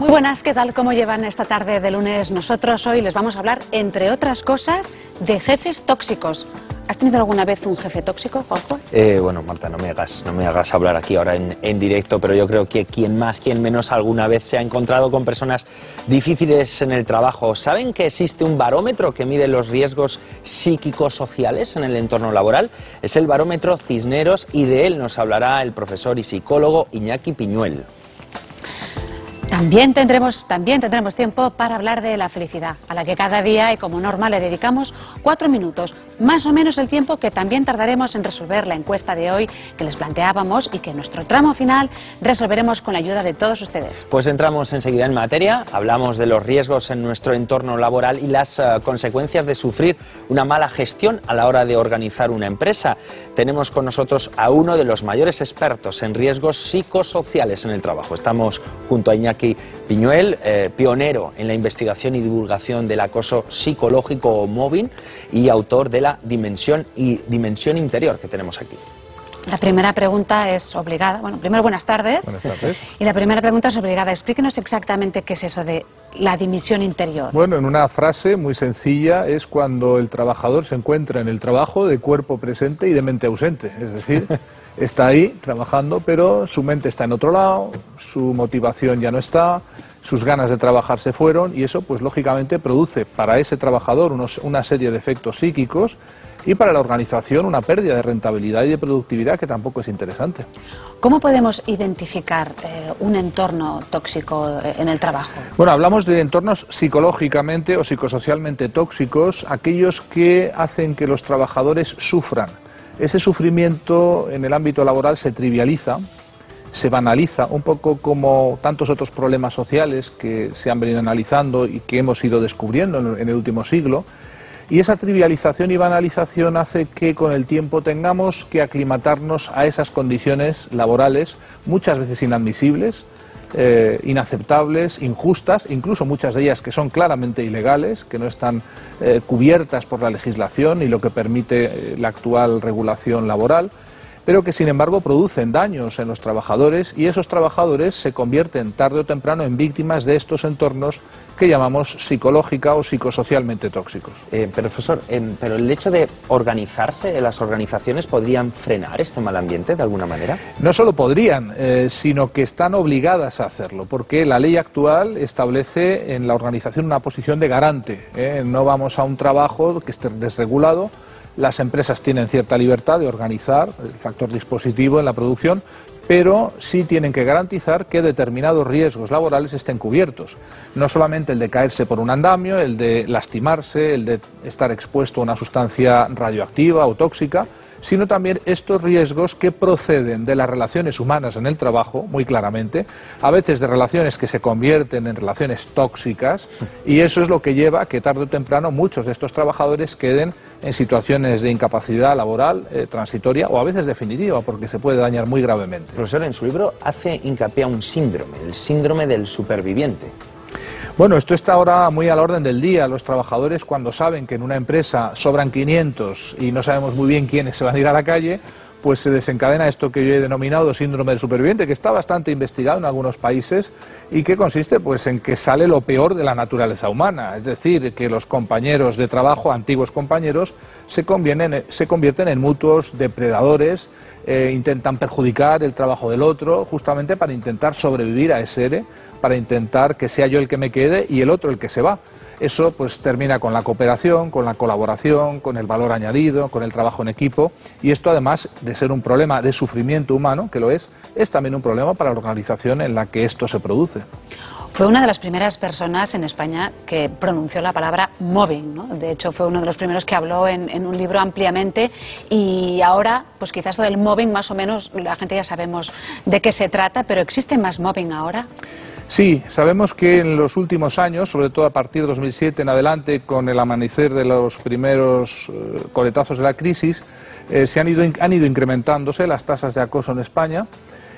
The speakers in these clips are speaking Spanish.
Muy buenas, ¿qué tal? ¿Cómo llevan esta tarde de lunes? Nosotros hoy les vamos a hablar, entre otras cosas, de jefes tóxicos. ¿Has tenido alguna vez un jefe tóxico, Juanjo? Bueno, Marta, no me hagas hablar aquí ahora en directo, pero yo creo que quien más, quien menos alguna vez se ha encontrado con personas difíciles en el trabajo. ¿Saben que existe un barómetro que mide los riesgos psíquico-sociales en el entorno laboral? Es el barómetro Cisneros y de él nos hablará el profesor y psicólogo Iñaki Piñuel. También tendremos tiempo para hablar de la felicidad, a la que cada día y como norma le dedicamos 4 minutos, más o menos el tiempo que también tardaremos en resolver la encuesta de hoy que les planteábamos y que en nuestro tramo final resolveremos con la ayuda de todos ustedes. Pues entramos enseguida en materia, hablamos de los riesgos en nuestro entorno laboral y las consecuencias de sufrir una mala gestión a la hora de organizar una empresa. Tenemos con nosotros a uno de los mayores expertos en riesgos psicosociales en el trabajo. Estamos junto a Iñaki Piñuel, pionero en la investigación y divulgación del acoso psicológico o mobbing y autor de la dimensión interior que tenemos aquí. La primera pregunta es obligada. Bueno, primero buenas tardes. Buenas tardes. Y la primera pregunta es obligada. Explíquenos exactamente qué es eso de la dimensión interior. Bueno, en una frase muy sencilla es cuando el trabajador se encuentra en el trabajo de cuerpo presente y de mente ausente. Es decir, está ahí trabajando, pero su mente está en otro lado, su motivación ya no está, sus ganas de trabajar se fueron y eso pues lógicamente produce para ese trabajador una serie de efectos psíquicos y para la organización una pérdida de rentabilidad y de productividad que tampoco es interesante. ¿Cómo podemos identificar un entorno tóxico en el trabajo? Bueno, hablamos de entornos psicológicamente o psicosocialmente tóxicos, aquellos que hacen que los trabajadores sufran. Ese sufrimiento en el ámbito laboral se trivializa, se banaliza, un poco como tantos otros problemas sociales que se han venido analizando y que hemos ido descubriendo en el último siglo. Y esa trivialización y banalización hace que con el tiempo tengamos que aclimatarnos a esas condiciones laborales, muchas veces inadmisibles, inaceptables, injustas, incluso muchas de ellas que son claramente ilegales, que no están cubiertas por la legislación y lo que permite la actual regulación laboral, pero que sin embargo producen daños en los trabajadores y esos trabajadores se convierten tarde o temprano en víctimas de estos entornos que llamamos psicológica o psicosocialmente tóxicos. Profesor, pero el hecho de organizarse, las organizaciones podrían frenar este mal ambiente de alguna manera. No solo podrían, sino que están obligadas a hacerlo, porque la ley actual establece en la organización una posición de garante. No vamos a un trabajo que esté desregulado. Las empresas tienen cierta libertad de organizar el factor dispositivo en la producción, pero sí tienen que garantizar que determinados riesgos laborales estén cubiertos. No solamente el de caerse por un andamio, el de lastimarse, el de estar expuesto a una sustancia radioactiva o tóxica, sino también estos riesgos que proceden de las relaciones humanas en el trabajo, muy claramente, a veces de relaciones que se convierten en relaciones tóxicas, y eso es lo que lleva a que tarde o temprano muchos de estos trabajadores queden en situaciones de incapacidad laboral transitoria o a veces definitiva, porque se puede dañar muy gravemente. Profesor, en su libro hace hincapié a un síndrome, el síndrome del superviviente. Bueno, esto está ahora muy a la orden del día. Los trabajadores, cuando saben que en una empresa sobran 500 y no sabemos muy bien quiénes se van a ir a la calle, pues se desencadena esto que yo he denominado síndrome del superviviente, que está bastante investigado en algunos países y que consiste pues en que sale lo peor de la naturaleza humana, es decir, que los compañeros de trabajo, antiguos compañeros, se convierten en mutuos depredadores, intentan perjudicar el trabajo del otro, justamente para intentar sobrevivir a ese ERE, para intentar que sea yo el que me quede y el otro el que se va. Eso pues termina con la cooperación, con la colaboración, con el valor añadido, con el trabajo en equipo, y esto además de ser un problema de sufrimiento humano, que lo es también un problema para la organización en la que esto se produce. Fue una de las primeras personas en España que pronunció la palabra mobbing, ¿no? De hecho, fue uno de los primeros que habló en un libro ampliamente y ahora, pues quizás lo del mobbing más o menos la gente ya sabemos de qué se trata, pero ¿existe más mobbing ahora? Sí, sabemos que en los últimos años, sobre todo a partir de 2007 en adelante, con el amanecer de los primeros coletazos de la crisis, han ido incrementándose las tasas de acoso en España.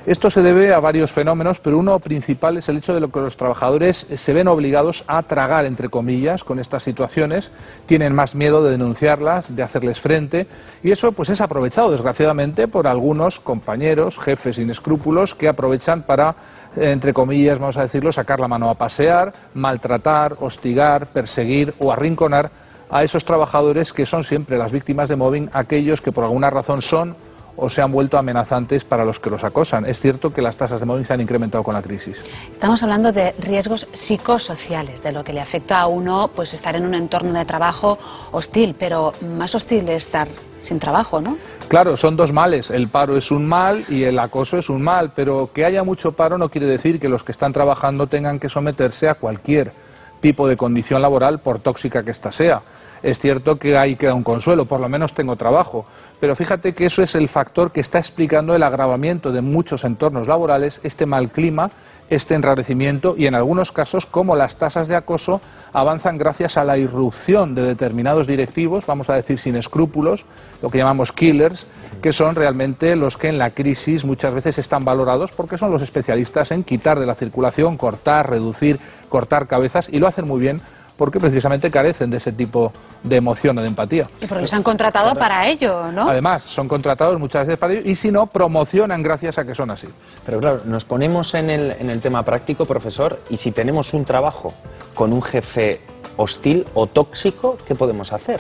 Esto se debe a varios fenómenos, pero uno principal es el hecho de que los trabajadores se ven obligados a tragar, entre comillas, con estas situaciones, tienen más miedo de denunciarlas, de hacerles frente, y eso pues es aprovechado, desgraciadamente, por algunos compañeros, jefes sin escrúpulos, que aprovechan para entre comillas, vamos a decirlo, sacar la mano a pasear, maltratar, hostigar, perseguir o arrinconar a esos trabajadores que son siempre las víctimas de mobbing, aquellos que por alguna razón son o se han vuelto amenazantes para los que los acosan. Es cierto que las tasas de mobbing se han incrementado con la crisis. Estamos hablando de riesgos psicosociales, de lo que le afecta a uno pues estar en un entorno de trabajo hostil, pero más hostil es estar sin trabajo, ¿no? Claro, son dos males. El paro es un mal y el acoso es un mal, pero que haya mucho paro no quiere decir que los que están trabajando tengan que someterse a cualquier tipo de condición laboral, por tóxica que ésta sea. Es cierto que ahí queda un consuelo, por lo menos tengo trabajo, pero fíjate que eso es el factor que está explicando el agravamiento de muchos entornos laborales, este mal clima, este enrarecimiento y en algunos casos cómo las tasas de acoso avanzan gracias a la irrupción de determinados directivos, vamos a decir sin escrúpulos, lo que llamamos killers, que son realmente los que en la crisis muchas veces están valorados porque son los especialistas en quitar de la circulación, cortar, reducir, cortar cabezas y lo hacen muy bien porque precisamente carecen de ese tipo de emoción o de empatía. Y porque los han contratado para ello, ¿no? Además, son contratados muchas veces para ello y si no, promocionan gracias a que son así. Pero claro, nos ponemos en el tema práctico, profesor, y si tenemos un trabajo con un jefe hostil o tóxico, ¿qué podemos hacer?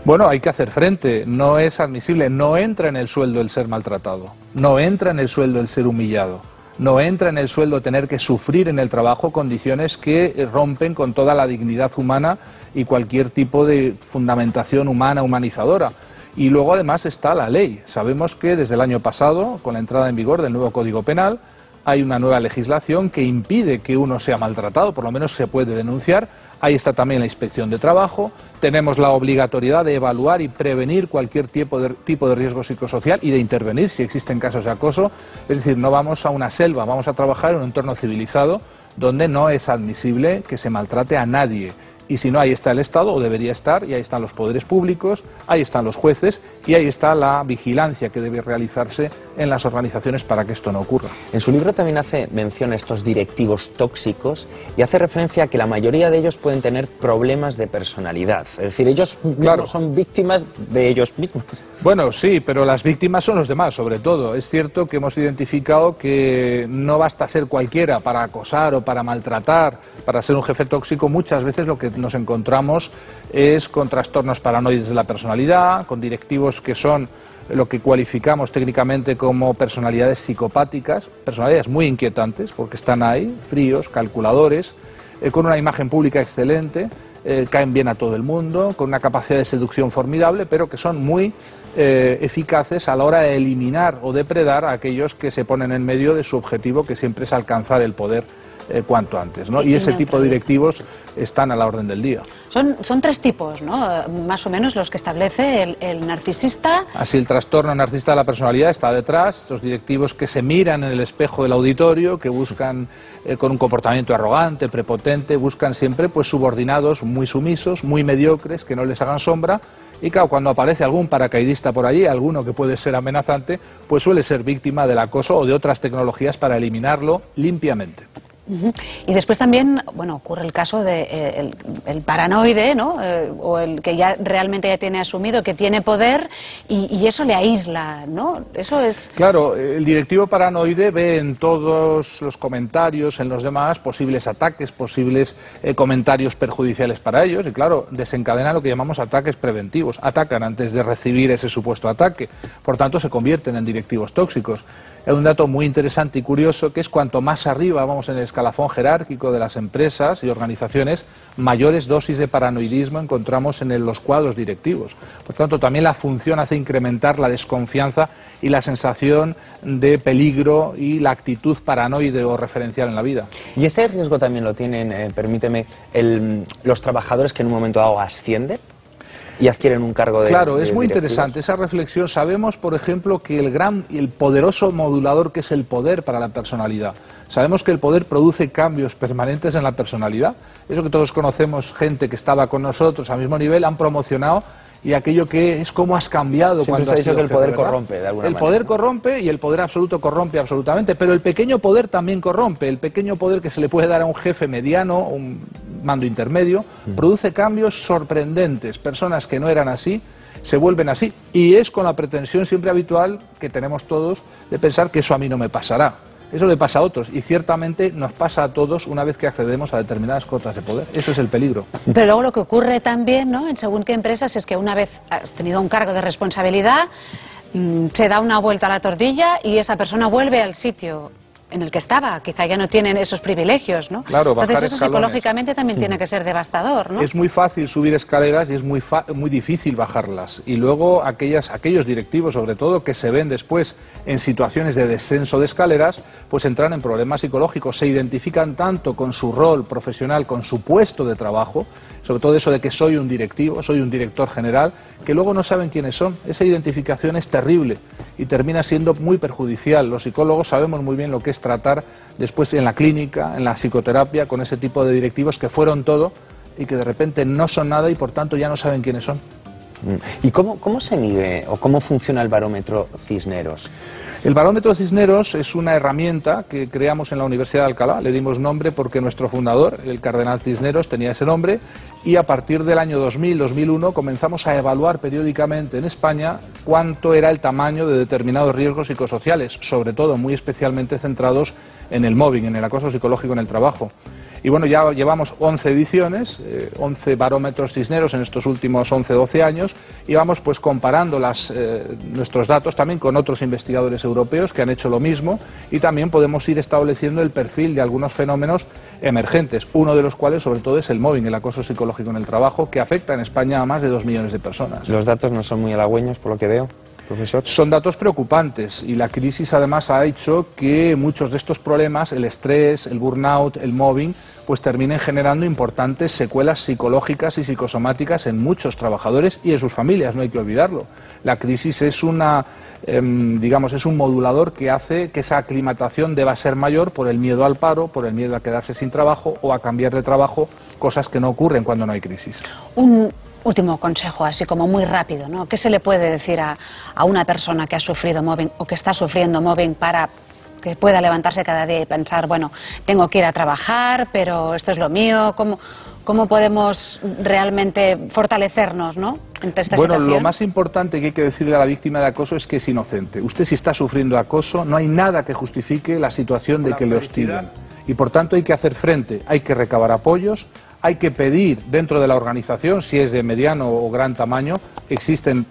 Bueno, hay que hacer frente, no es admisible, no entra en el sueldo el ser maltratado, no entra en el sueldo el ser humillado. No entra en el sueldo tener que sufrir en el trabajo condiciones que rompen con toda la dignidad humana y cualquier tipo de fundamentación humana, humanizadora. Y luego además está la ley. Sabemos que desde el año pasado, con la entrada en vigor del nuevo Código Penal, hay una nueva legislación que impide que uno sea maltratado, por lo menos se puede denunciar. Ahí está también la inspección de trabajo, tenemos la obligatoriedad de evaluar y prevenir cualquier tipo de riesgo psicosocial y de intervenir si existen casos de acoso. Es decir, no vamos a una selva, vamos a trabajar en un entorno civilizado donde no es admisible que se maltrate a nadie. Y si no, ahí está el Estado, o debería estar, y ahí están los poderes públicos, ahí están los jueces, y ahí está la vigilancia que debe realizarse en las organizaciones para que esto no ocurra. En su libro también hace mención a estos directivos tóxicos y hace referencia a que la mayoría de ellos pueden tener problemas de personalidad. Es decir, ellos mismos son víctimas de ellos mismos. Bueno, sí, pero las víctimas son los demás, sobre todo. Es cierto que hemos identificado que no basta ser cualquiera para acosar o para maltratar, para ser un jefe tóxico. Muchas veces lo que nos encontramos es con trastornos paranoides de la personalidad, con directivos que son lo que cualificamos técnicamente como personalidades psicopáticas, personalidades muy inquietantes porque están ahí, fríos, calculadores, con una imagen pública excelente, caen bien a todo el mundo, con una capacidad de seducción formidable, pero que son muy eficaces a la hora de eliminar o depredar a aquellos que se ponen en medio de su objetivo, que siempre es alcanzar el poder cuanto antes, ¿no? Y ese tipo de directivos están a la orden del día. Son tres tipos, ¿no? Más o menos los que establece el narcisista. Así, el trastorno narcisista de la personalidad está detrás, los directivos que se miran en el espejo del auditorio, que buscan con un comportamiento arrogante, prepotente, buscan siempre pues subordinados muy sumisos, muy mediocres, que no les hagan sombra. Y claro, cuando aparece algún paracaidista por allí, alguno que puede ser amenazante, pues suele ser víctima del acoso o de otras tecnologías para eliminarlo limpiamente. Y después también, bueno, ocurre el caso de el paranoide, ¿no? O el que ya realmente ya tiene asumido que tiene poder y eso le aísla, ¿no? Eso es... Claro, el directivo paranoide ve en todos los comentarios, en los demás, posibles ataques, posibles comentarios perjudiciales para ellos y claro, desencadena lo que llamamos ataques preventivos. Atacan antes de recibir ese supuesto ataque, por tanto se convierten en directivos tóxicos. Hay un dato muy interesante y curioso que es cuanto más arriba vamos en el escalafón jerárquico de las empresas y organizaciones, mayores dosis de paranoidismo encontramos en los cuadros directivos. Por tanto, también la función hace incrementar la desconfianza y la sensación de peligro y la actitud paranoide o referencial en la vida. Y ese riesgo también lo tienen, permíteme, los trabajadores que en un momento dado ascienden y adquieren un cargo de... Claro, es muy interesante esa reflexión. Sabemos, por ejemplo, que el poderoso modulador que es el poder para la personalidad. Sabemos que el poder produce cambios permanentes en la personalidad. Eso que todos conocemos, gente que estaba con nosotros al mismo nivel, han promocionado y aquello que es cómo has cambiado cuando has sido que el poder jefe, ¿verdad? corrompe de alguna manera. El poder corrompe y el poder absoluto corrompe absolutamente, pero el pequeño poder también corrompe. El pequeño poder que se le puede dar a un jefe mediano, un mando intermedio, produce cambios sorprendentes. Personas que no eran así se vuelven así y es con la pretensión siempre habitual que tenemos todos de pensar que eso a mí no me pasará. Eso le pasa a otros y ciertamente nos pasa a todos una vez que accedemos a determinadas cotas de poder. Eso es el peligro. Pero luego lo que ocurre también, ¿no?, en según qué empresas, es que una vez has tenido un cargo de responsabilidad, se da una vuelta a la tortilla y esa persona vuelve al sitio en el que estaba. Quizá ya no tienen esos privilegios, ¿no? Claro, entonces eso escalones. psicológicamente también tiene que ser devastador, ¿no? Es muy fácil subir escaleras y es muy difícil bajarlas. Y luego aquellos directivos, sobre todo, que se ven después en situaciones de descenso de escaleras, pues entran en problemas psicológicos. Se identifican tanto con su rol profesional, con su puesto de trabajo, sobre todo eso de que soy un directivo, soy un director general, que luego no saben quiénes son. Esa identificación es terrible y termina siendo muy perjudicial. Los psicólogos sabemos muy bien lo que es tratar después en la clínica, en la psicoterapia, con ese tipo de directivos que fueron todo y que de repente no son nada y por tanto ya no saben quiénes son. ¿Y cómo se mide o cómo funciona el barómetro Cisneros? El barómetro Cisneros es una herramienta que creamos en la Universidad de Alcalá. Le dimos nombre porque nuestro fundador, el cardenal Cisneros, tenía ese nombre y a partir del año 2000-2001 comenzamos a evaluar periódicamente en España cuánto era el tamaño de determinados riesgos psicosociales, sobre todo muy especialmente centrados en el mobbing, en el acoso psicológico en el trabajo. Y bueno, ya llevamos 11 ediciones, 11 barómetros Cisneros en estos últimos 11-12 años y vamos pues comparando nuestros datos también con otros investigadores europeos que han hecho lo mismo y también podemos ir estableciendo el perfil de algunos fenómenos emergentes, uno de los cuales sobre todo es el mobbing, el acoso psicológico en el trabajo, que afecta en España a más de 2 millones de personas. Los datos no son muy halagüeños por lo que veo, profesor. Son datos preocupantes y la crisis además ha hecho que muchos de estos problemas, el estrés, el burnout, el mobbing, pues terminen generando importantes secuelas psicológicas y psicosomáticas en muchos trabajadores y en sus familias, no hay que olvidarlo. La crisis es es un modulador que hace que esa aclimatación deba ser mayor por el miedo al paro, por el miedo a quedarse sin trabajo o a cambiar de trabajo, cosas que no ocurren cuando no hay crisis. Un último consejo, así como muy rápido, ¿no? ¿Qué se le puede decir a una persona que ha sufrido mobbing o que está sufriendo mobbing para que pueda levantarse cada día y pensar, bueno, tengo que ir a trabajar, pero esto es lo mío? ¿Cómo podemos realmente fortalecernos, ¿no?, ante esta situación? Bueno, lo más importante que hay que decirle a la víctima de acoso es que es inocente. Usted, si está sufriendo acoso, no hay nada que justifique la situación de que le hostigan. Y por tanto hay que hacer frente, hay que recabar apoyos, hay que pedir dentro de la organización, si es de mediano o gran tamaño, existen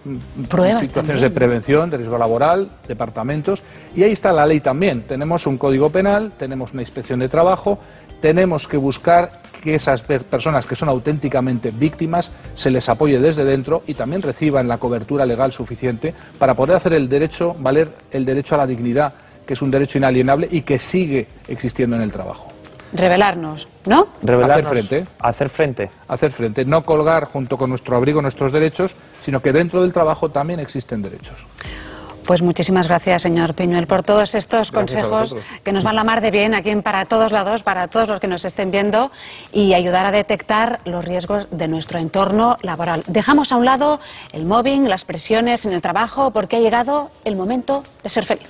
situaciones también de prevención, de riesgo laboral, departamentos, y ahí está la ley también. Tenemos un código penal, tenemos una inspección de trabajo, tenemos que buscar que esas personas que son auténticamente víctimas se les apoye desde dentro y también reciban la cobertura legal suficiente para poder hacer valer el derecho a la dignidad, que es un derecho inalienable y que sigue existiendo en el trabajo. Revelarnos, ¿no? Revelarnos, hacer frente, no colgar junto con nuestro abrigo nuestros derechos, sino que dentro del trabajo también existen derechos. Pues muchísimas gracias, señor Piñuel, por todos estos consejos que nos van la mar de bien aquí en Para Todos Lados, para todos los que nos estén viendo, y ayudar a detectar los riesgos de nuestro entorno laboral. Dejamos a un lado el mobbing, las presiones en el trabajo, porque ha llegado el momento de ser feliz.